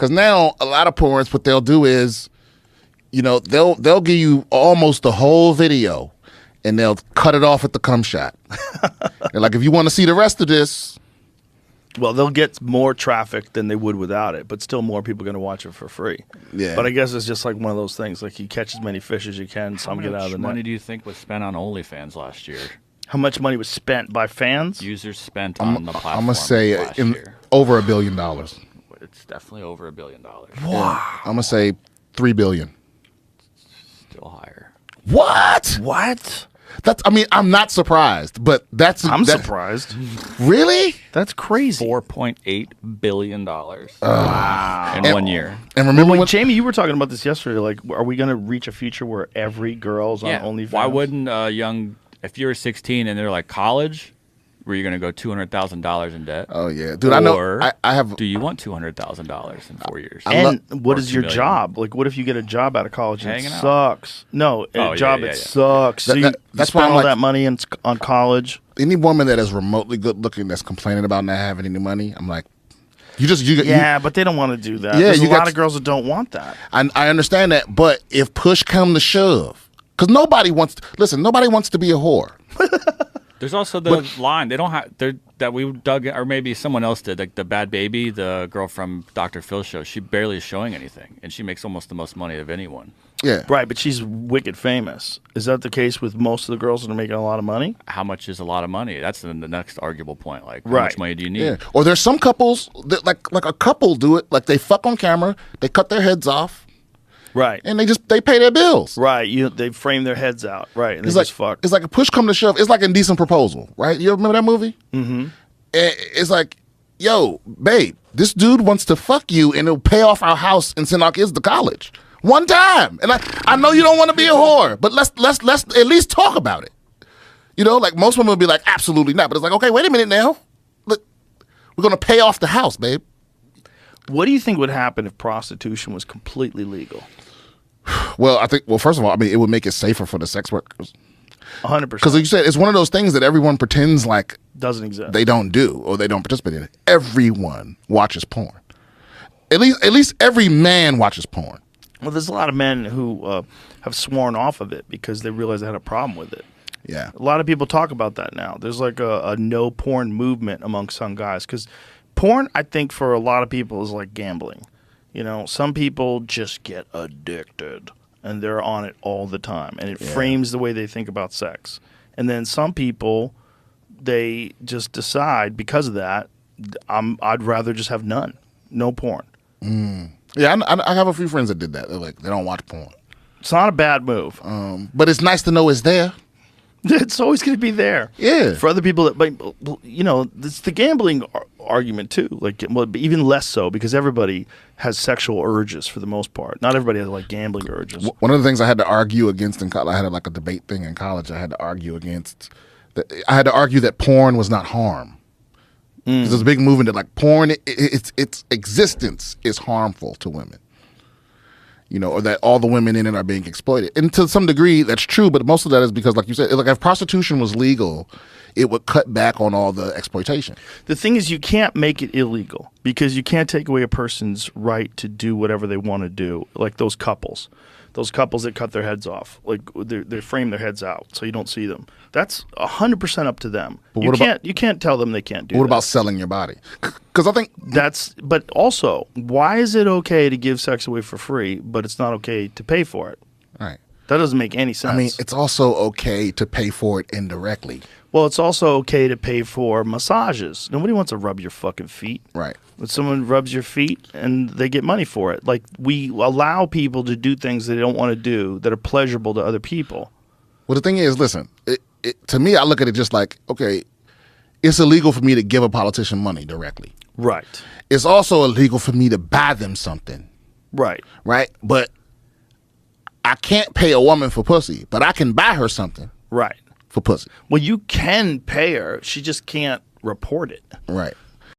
Because now a lot of porns, what they'll do is, you know, they'll give you almost the whole video, and they'll cut it off at the cum shot. And like, if you want to see the rest of this, well, they'll get more traffic than they would without it, but still more people are going to watch it for free. Yeah. But I guess it's just like one of those things. Like, you catch as many fish as you can, some get out of the net. How much money do you think was spent on OnlyFans last year? How much money was spent by fans? Users spent on the platform. I'm gonna say over $1 billion. It's definitely over $1 billion. Wow. I'm gonna say $3 billion. Still higher. What? What? I mean, I'm not surprised, but I'm surprised. Really? That's crazy. $4.8 billion. Wow. In 1 year. And remember when Jamie, you were talking about this yesterday. Like, are we going to reach a future where every girl's on OnlyFans? Why wouldn't if you're 16 and they're like college, were you going to go $200,000 in debt? Oh yeah, dude. I know. I have. Do you want $200,000 in 4 years? And what is your job? Like, what if you get a job out of college and it sucks? No, a job it sucks. So that's why all that money on college. Any woman that is remotely good looking that's complaining about not having any money, I'm like, but they don't want to do that. Yeah, there's a lot of girls that don't want that. I understand that, but if push come to shove, because nobody wants to be a whore. There's also the line they don't have that we dug, or maybe someone else did, like the Bad Baby, the girl from Dr. Phil's show. She barely is showing anything, and she makes almost the most money of anyone. Yeah, right. But she's wicked famous. Is that the case with most of the girls that are making a lot of money? How much is a lot of money? That's the next arguable point. Like, how much money do you need? Yeah. Or there's some couples that like a couple do it. Like, they fuck on camera, they cut their heads off. Right. And they pay their bills. Right. They frame their heads out. Right. And they just fuck. It's like a push come to shove. It's like Indecent Proposal, right? You remember that movie? Mm-hmm. It's like, yo, babe, this dude wants to fuck you and he'll pay off our house and send our kids to college. One time. And I know you don't want to be a whore, but let's at least talk about it. You know, like most women would be like, absolutely not. But it's like, okay, wait a minute now. Look, we're going to pay off the house, babe. What do you think would happen if prostitution was completely legal? Well, first of all, I mean, it would make it safer for the sex workers. 100%. Because like you said, it's one of those things that everyone pretends like doesn't exist. They don't do, or they don't participate in it. Everyone watches porn. At least every man watches porn. Well, there's a lot of men who have sworn off of it because they realized they had a problem with it. Yeah. A lot of people talk about that now. There's like a no porn movement among some guys because porn, I think, for a lot of people is like gambling. You know, some people just get addicted and they're on it all the time, and it frames the way they think about sex. And then some people, they just decide because of that, I'd rather just have no porn. Yeah, I have a few friends that did that. They're like, they don't watch porn. It's not a bad move. But it's nice to know it's there. It's always going to be there. Yeah. For other people that, you know, it's the gambling argument too. Like, well, even less so because everybody has sexual urges for the most part. Not everybody has like gambling urges. One of the things I had to argue against in college, I had like a debate thing in college. I had to argue that porn was not harm. Because there's a big movement that like porn, its existence is harmful to women. You know, or that all the women in it are being exploited. And to some degree, that's true, but most of that is because, like you said, like if prostitution was legal, it would cut back on all the exploitation. The thing is, you can't make it illegal because you can't take away a person's right to do whatever they want to do, like those couples that cut their heads off, like they frame their heads out so you don't see them. That's 100% up to them. But you can't tell them they can't do that. What about selling your body? Because I think but also, why is it okay to give sex away for free, but it's not okay to pay for it? Right. That doesn't make any sense. I mean, it's also okay to pay for it indirectly. Well, it's also okay to pay for massages. Nobody wants to rub your fucking feet. Right. When someone rubs your feet and they get money for it. Like, we allow people to do things they don't want to do that are pleasurable to other people. Well, the thing is, listen, to me, I look at it just like, okay, it's illegal for me to give a politician money directly. Right. It's also illegal for me to buy them something. Right. Right? But I can't pay a woman for pussy, but I can buy her something. Right. For pussy. Well, you can pay her. She just can't report it. Right.